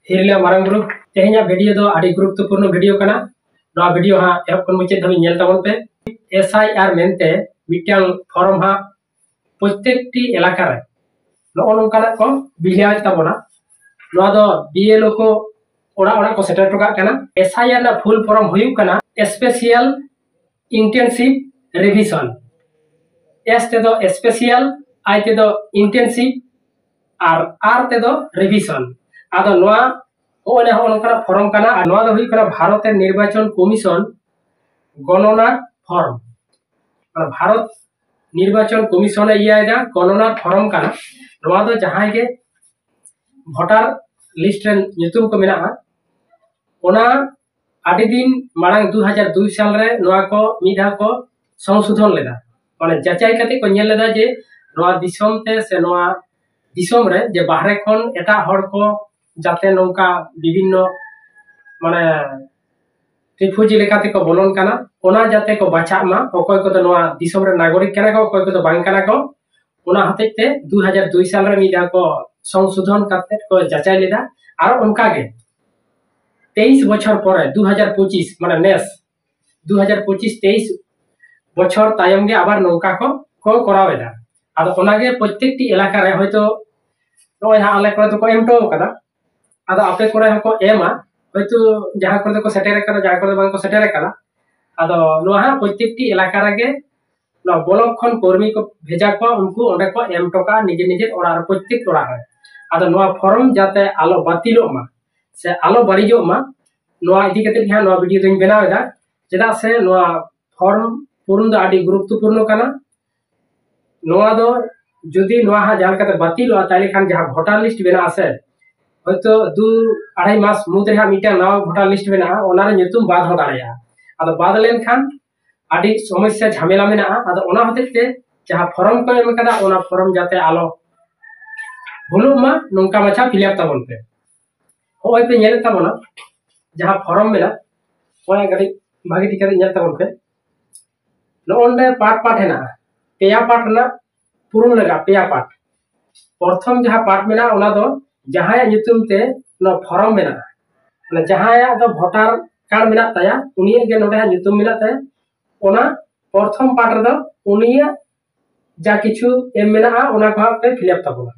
हिरले Marang group तेहኛ video दो आदि गुरुत्वपूर्ण video कना नवा वीडियो हा एप kon मुचे धबि नेल ताबन पे SIR मेनते मिटांग फॉर्म हा प्रत्येकटी एलाका रे नो नोंकाना को बिलिया ताबना नवा दो BLO को ओड़ा ओड़ा को सेटर टका कना SIR ना फुल फॉर्म हुयु कना स्पेशल इंटेंसिव रिवीजन एस ते दो स्पेशल आई ते दो इंटेंसिव आर ते दो रिवीजन आदो नवा ओने होनकरा फॉर्म कना नवा दो हुई कना भारत निर्वाचन कमिशन गणना फॉर्म भारत निर्वाचन कमिशन इयादा गणना फॉर्म कना नवा दो जहां के वोटर लिस्ट रे nyutum को मेना ओना आदि दिन मांग 2002 साल रे नवा को मिधा को संशोधन लेदा माने जाचाई कते को नेल लेदा जे नवा दिसम ते से नवा दिसम रे जे बाहरे खन एटा हड़ को जाते नौका विभिन्न माने रिफ्यूजी लेकाते को बोलन कना ओना जाते को बाचा मा ओकय को नवा दिसम रे नागरिक कना को ओकय को बांग कना को ओना हतेते 2002 साल रे मिदा को संशोधन करते को जाचाई लेदा और उनका के 23 बछर परे 2025 माने नेस 2025 23 बछर तायम गे आबार नौका को करावेदा आदो ओनागे प्रत्येकटी इलाका रे होयतो नय हा आले को तो एमटो कदा आदो आपे कोरे हको एमा होयतो जहां कोरे को सेटेर करा जहां कोरे बांग को सेटेर करा आदो नोहा प्रत्येकटी इलाका रे न ब्लॉक खन कर्मी को भेजा को उनको ओंडे को एमटो का निजे निजे ओड़ा प्रत्येक ओड़ा रे आदो नोआ फॉर्म जाते आलो बातिलो मा से आलो बारिजो मा नोआ इदि कते ध्यान नोआ वीडियो दिन बनावेदा जेदा से नोआ फॉर्म पूर्ण द आदि गुरुत्वपूर्ण कना नोआ दो जदि नोआ हा जान कते बातिलो ताले खान जहां वोटर लिस्ट बेना आसे होयतो 2-2.5 मास मुद रे मिटा नाव वोटर लिस्ट बेना ओना रे nyutum बाद हो दाड़या आदो बाद लेन खान आदि समस्या झमेला मेना आदो ओना हतेते जहां फॉर्म को एम कदा ओना फॉर्म जाते आलो भुलु मा नोंका माछा फिलअप ताबन पे होय पे नेल ताबना जहां फॉर्म मेला ओना गडी भागी टिका नेल ताबन पे नोंडे पार्ट पार्ट हेना पेया पार्ट ना पूर्ण लगा पेया पार्ट प्रथम जहां पार्ट मेना ओना दो जहां nyutum ते न फॉर्म मेना ना जहां दो वोटर कार्ड मेना ताया उनिया गे नोडे nyutum मेना ताया ओना प्रथम पार्ट रे दो उनिया जा किछु एम मेना ओना को पे फिलअप ताबना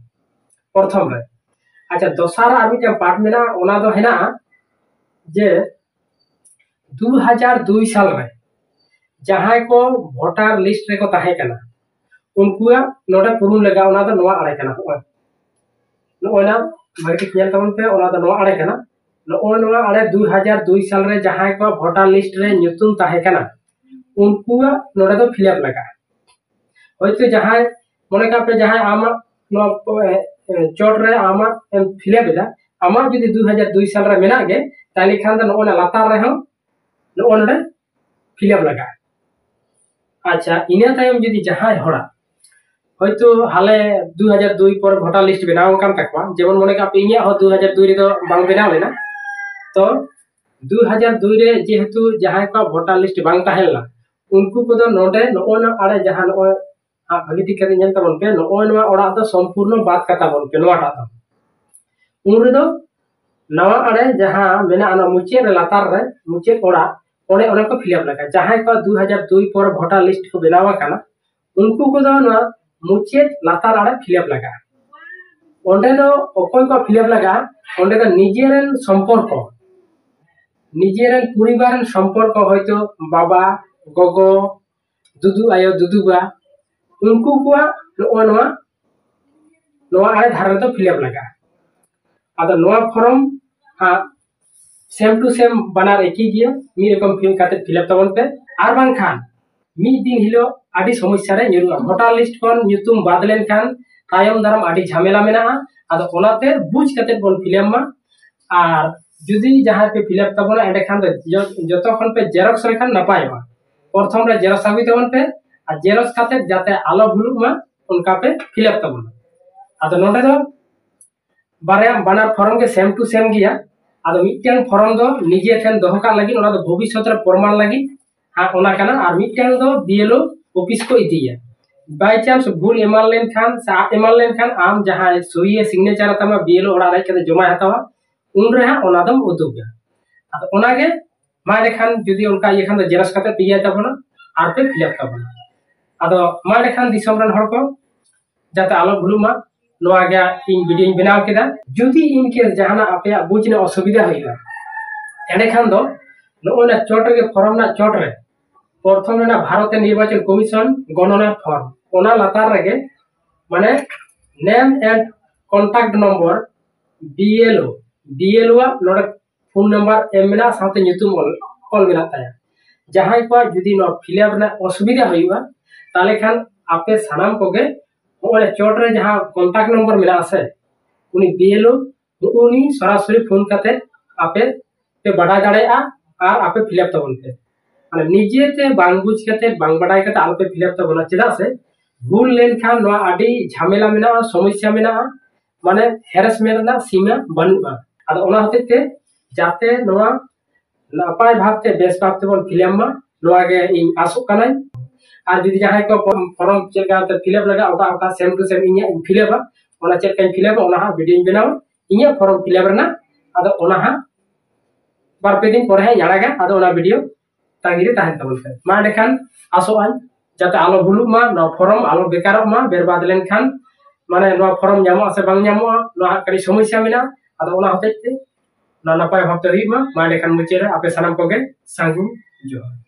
प्रथम रे अच्छा दोसार आबिटा पार्ट मेना ओना दो हेना जे 2002 साल रे जहां को वोटर लिस्ट रे को ताहे कना उनकुआ नोडे पूर्ण लगा ओना दो नोआ आड़े कना नोना भागी खेल तमन पे ओना दो नोआ आड़े कना नोआ आड़े 2002 साल रे जहां को वोटर लिस्ट रे nyutum ताहे कना उनकुआ नोडे दो फिलअप लगा होयतो जहां मने का पे जहां आमा नो चोट रे आमा फिलअप एदा आमा जदि 2002 साल रे मेना गे ताले खान दो नोना लातार रे हम नोडे फिलअप लगा अच्छा इना तायम जदि जहां होड़ा होयतो हाले 2002 पर वोटर लिस्ट बनाव कान तकवा जेमन मने का पिनिया हो 2002 रे दो बांग बनाव लेना तो 2002 रे जेहेतु जहां का वोटर लिस्ट बांग ताहेला उनको को दो नोडे नोना आड़े जहां नो आ भागी टिका नेल ताबन पे नोना ओड़ा दो संपूर्ण बात कथा बन पे नोटा दो उन रे दो नवा आड़े जहां मेना अना मुचे रे लातार रे मुचे ओड़ा ओने ओने को फिलअप लगा जहां का 2002 पर वोटर लिस्ट को बनावा काना उनको को दो ना मुचे लातार आड़े फिलअप लगा ओंडे दो ओकोय को फिलअप लगा ओंडे दो निजेरन संपर्क निजेरन परिवारन संपर्क होयतो बाबा गोगो दुदु आयो दुदुबा उनको को नोआ नोआ आड़े धारन तो फिलअप लगा आदो नोआ फॉर्म हा सेम टू सेम बनार एकी गिया मी रकम फिल काते फिलअप ताबन पे आर बांग खान मी दिन हिलो आदि समस्या रे निरुआ वोटर लिस्ट कोन nyutum बादलेन खान तायम दाराम आदि झमेला मेना आदो ओनाते बुझ काते बोन फिलअप मा आर जुदी जहां पे फिलअप ताबना एंडे खान जतो खन पे जेरॉक्स लेखान नपाय मा प्रथम रे जेरॉक्स आबि ताबन पे आ जेरॉक्स काते जाते आलो भुलु मा उनका पे फिलअप ताबना आदो नोडे दो बारे बानार फॉर्म के सेम टू सेम गिया आदो मिटन फॉर्म दो निजे ठेन दोहो का लगी ओना दो भविष्यत रे प्रमाण लगी हां ओना कना आर मिटन दो BLO ऑफिस को इदिया बाय चांस भूल एमान लेन खान सा एमान लेन खान आम जहां सोइए सिग्नेचर तमा BLO ओड़ा रे के जमा हतावा उन रे हां ओना दम उदुगा आदो ओना गे मा लेखान जुदी उनका ये खान जेरस कते पिया तबना आर पे फिलअप तबना आदो मा लेखान दिसम रन हर को जाते आलो भुलुमा नोआ गे इन वीडियो बनाव केदा जुदी इन केस जहाना आपे बुझने असुविधा होइगा एने खान दो नोना चोट रे फॉर्म ना चोट रे प्रथम रेना भारत निर्वाचन कमिशन गणना फॉर्म ओना लातार रेगे माने name and contact number BLO नोडे फोन नंबर एमना साथे nyutum ऑल मेना ताया जहां को जुदी नो फिलअप ना असुविधा होइबा ताले खान आपे सनाम कोगे ओले चोट रे जहां कॉन्टैक्ट नंबर मेना आसे उनी बीएलओ उनी सरासरी फोन काते आपे पे बड़ा दाड़ेआ और आपे फिलअप तबनते माने निजेते बांग बुझ कते बांग बडाय कते आलपे फिलअप तबना चेदा से भूल लेन खान नो आडी झमेला मेना समस्या मेना माने हेरेसमेंट ना सीमा बनुआ आदो ओना हतेते जाते नोआ नापाय भाबते बेस भाबते बन फिलअप मा नोआ गे इन आसो कनाय और जुदी जहां को फॉर्म चेका ते फिलअप लगा ओटा ओटा सेम टू सेम इnya फिलअप ओना चेक काई फिलअप ओना हा वीडियो बनाव इnya फॉर्म फिलअप रना आदो ओना हा बार पे दिन परे याड़ागा आदो ओना वीडियो तांगिरे ताहन तबनते मा देखान आसो आन जाते आलो भुलु मा नो फॉर्म आलो बेकार मा बेरबाद लेन खान माने नो फॉर्म ᱧᱟᱢᱚᱜ ᱟᱥᱮ ᱵᱟᱝ ᱧᱟᱢᱚᱜᱼᱟ ᱱᱚᱣᱟ ᱠᱟᱹᱴᱤᱡ ᱥᱚᱢᱚᱥᱥᱟ ᱢᱮᱱᱟᱜᱼᱟ ᱟᱫᱚ ᱚᱱᱟ ᱦᱚᱛᱮᱡ ᱛᱮ ᱱᱚᱣᱟ ᱱᱟᱯᱟᱭ ᱵᱷᱟᱵᱛᱮ ᱦᱩᱭᱩᱜ ᱢᱟ ᱢᱟ ᱮᱸᱰᱮᱠᱷᱟᱱ ᱢᱩᱪᱟᱹᱫ ᱨᱮ ᱟᱯᱮ ᱥᱟᱱᱟᱢ ᱠᱚᱜᱮ ᱥᱟᱹᱜᱩᱱ ᱡᱚᱦᱟᱨ।